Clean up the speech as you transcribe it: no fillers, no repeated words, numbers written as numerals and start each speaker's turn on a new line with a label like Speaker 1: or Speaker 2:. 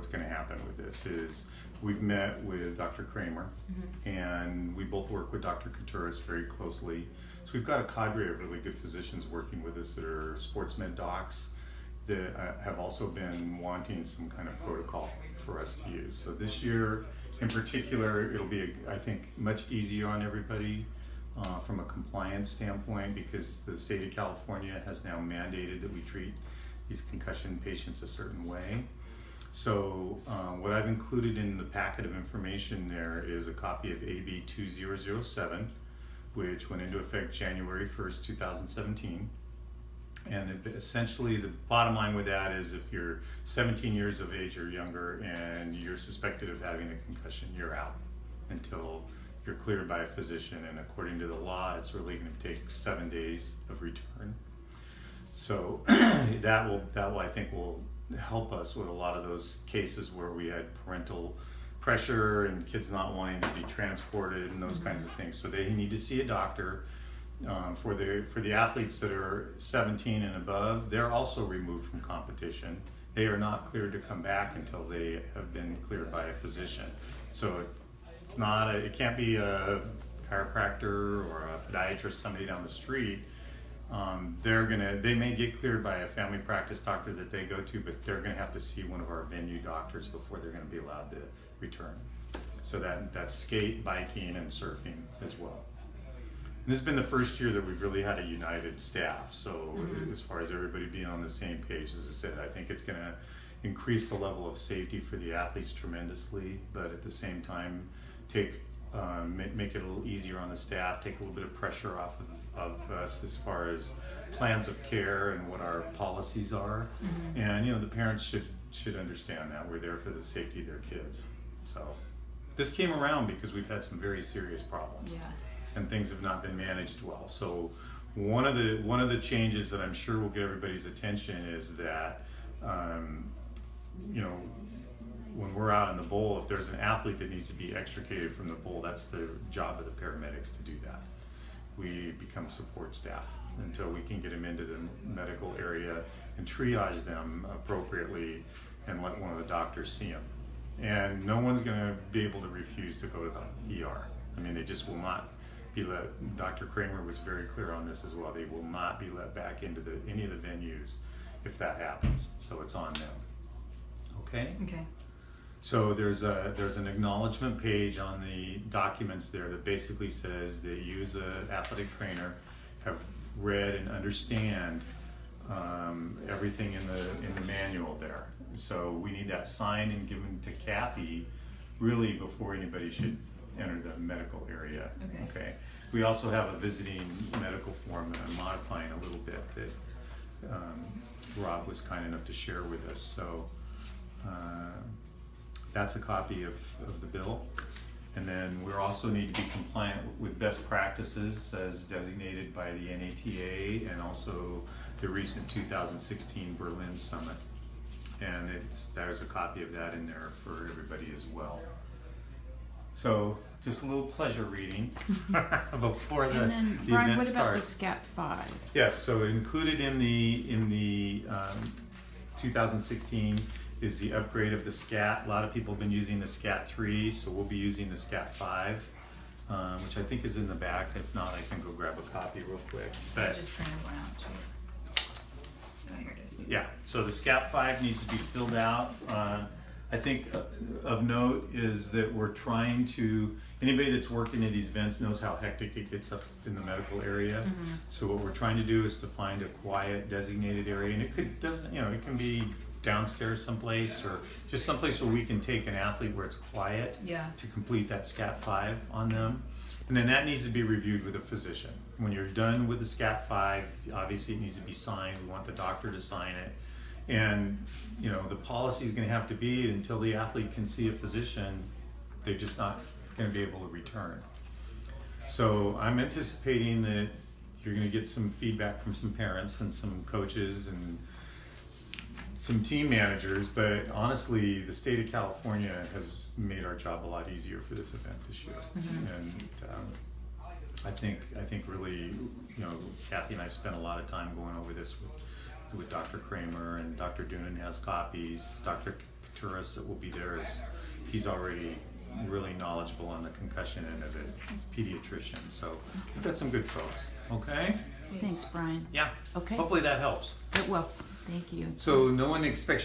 Speaker 1: what's going to happen with this is we've met with Dr. Kramer, and we both work with Dr. Contreras very closely. So we've got a cadre of really good physicians working with us that are sports med docs that have also been wanting some kind of protocol for us to use. So this year in particular, it'll be, I think, much easier on everybody from a compliance standpoint, because the state of California has now mandated that we treat these concussion patients a certain way. So what I've included in the packet of information there is a copy of AB 2007, which went into effect January 1st, 2017. And essentially the bottom line with that is if you're 17 years of age or younger and you're suspected of having a concussion, you're out until you're cleared by a physician. And according to the law, it's really going to take 7 days of return. So that will I think will help us with a lot of those cases where we had parental pressure and kids not wanting to be transported and those kinds of things. So they need to see a doctor. For the athletes that are 17 and above, they're also removed from competition. They are not cleared to come back until they have been cleared by a physician. So it's not it can't be a chiropractor or a podiatrist, somebody down the street. They may get cleared by a family practice doctor that they go to, but they're gonna have to see one of our venue doctors before they're gonna be allowed to return. So that's skate, biking, and surfing as well. And this has been the first year that we've really had a united staff. So as far as everybody being on the same page, as I said, I think it's gonna increase the level of safety for the athletes tremendously, but at the same time, make it a little easier on the staff, take a little bit of pressure off of us as far as plans of care and what our policies are. And the parents should understand that we're there for the safety of their kids. So this came around because we've had some very serious problems. And things have not been managed well. So one of the changes that I'm sure will get everybody's attention is that when we're out in the bowl, if there's an athlete that needs to be extricated from the bowl, that's the job of the paramedics to do that. We become support staff until we can get them into the medical area and triage them appropriately and let one of the doctors see them. And no one's going to be able to refuse to go to the ER. I mean, they just will not be let. Dr. Kramer was very clear on this as well. They will not be let back into any of the venues if that happens. So it's on them. Okay?
Speaker 2: Okay.
Speaker 1: So there's an acknowledgement page on the documents there that basically says that you as an athletic trainer have read and understand everything in the manual there. So we need that signed and given to Kathy really before anybody should enter the medical area. Okay. We also have a visiting medical form that I'm modifying a little bit that Rob was kind enough to share with us. So that's a copy of the bill. And then we also need to be compliant with best practices as designated by the NATA and also the recent 2016 Berlin Summit. And there's a copy of that in there for everybody as well. So just a little pleasure reading before the
Speaker 3: Bryan,
Speaker 1: event
Speaker 3: what
Speaker 1: starts.
Speaker 3: about the SCAT 5?
Speaker 1: Yes, so included in the 2016 is the upgrade of the SCAT. A lot of people have been using the SCAT 3, so we'll be using the SCAT 5, which I think is in the back. If not, I can go grab a copy real quick.
Speaker 2: I just printed one out too. Oh, here it is.
Speaker 1: Yeah, so the SCAT 5 needs to be filled out. I think of note is that we're trying to, anybody that's worked in these events knows how hectic it gets up in the medical area. So what we're trying to do is to find a quiet designated area, and it can be downstairs someplace or just someplace where we can take an athlete where it's quiet to complete that SCAT 5 on them. And then that needs to be reviewed with a physician. When you're done with the SCAT 5, obviously it needs to be signed. We want the doctor to sign it. And the policy is going to have to be until the athlete can see a physician, they're just not going to be able to return. So I'm anticipating that you're going to get some feedback from some parents and some coaches and some team managers, but honestly, the state of California has made our job a lot easier for this event this year. And I think really, Kathy and I've spent a lot of time going over this with Dr. Kramer, and Dr. Doonan has copies. Dr. Couturis that will be there, is he's already really knowledgeable on the concussion end of it, pediatrician. So we've got some good folks. Okay?
Speaker 3: Thanks, Bryan.
Speaker 1: Yeah.
Speaker 3: Okay.
Speaker 1: Hopefully that helps.
Speaker 3: It will. Thank you.
Speaker 1: So no one expects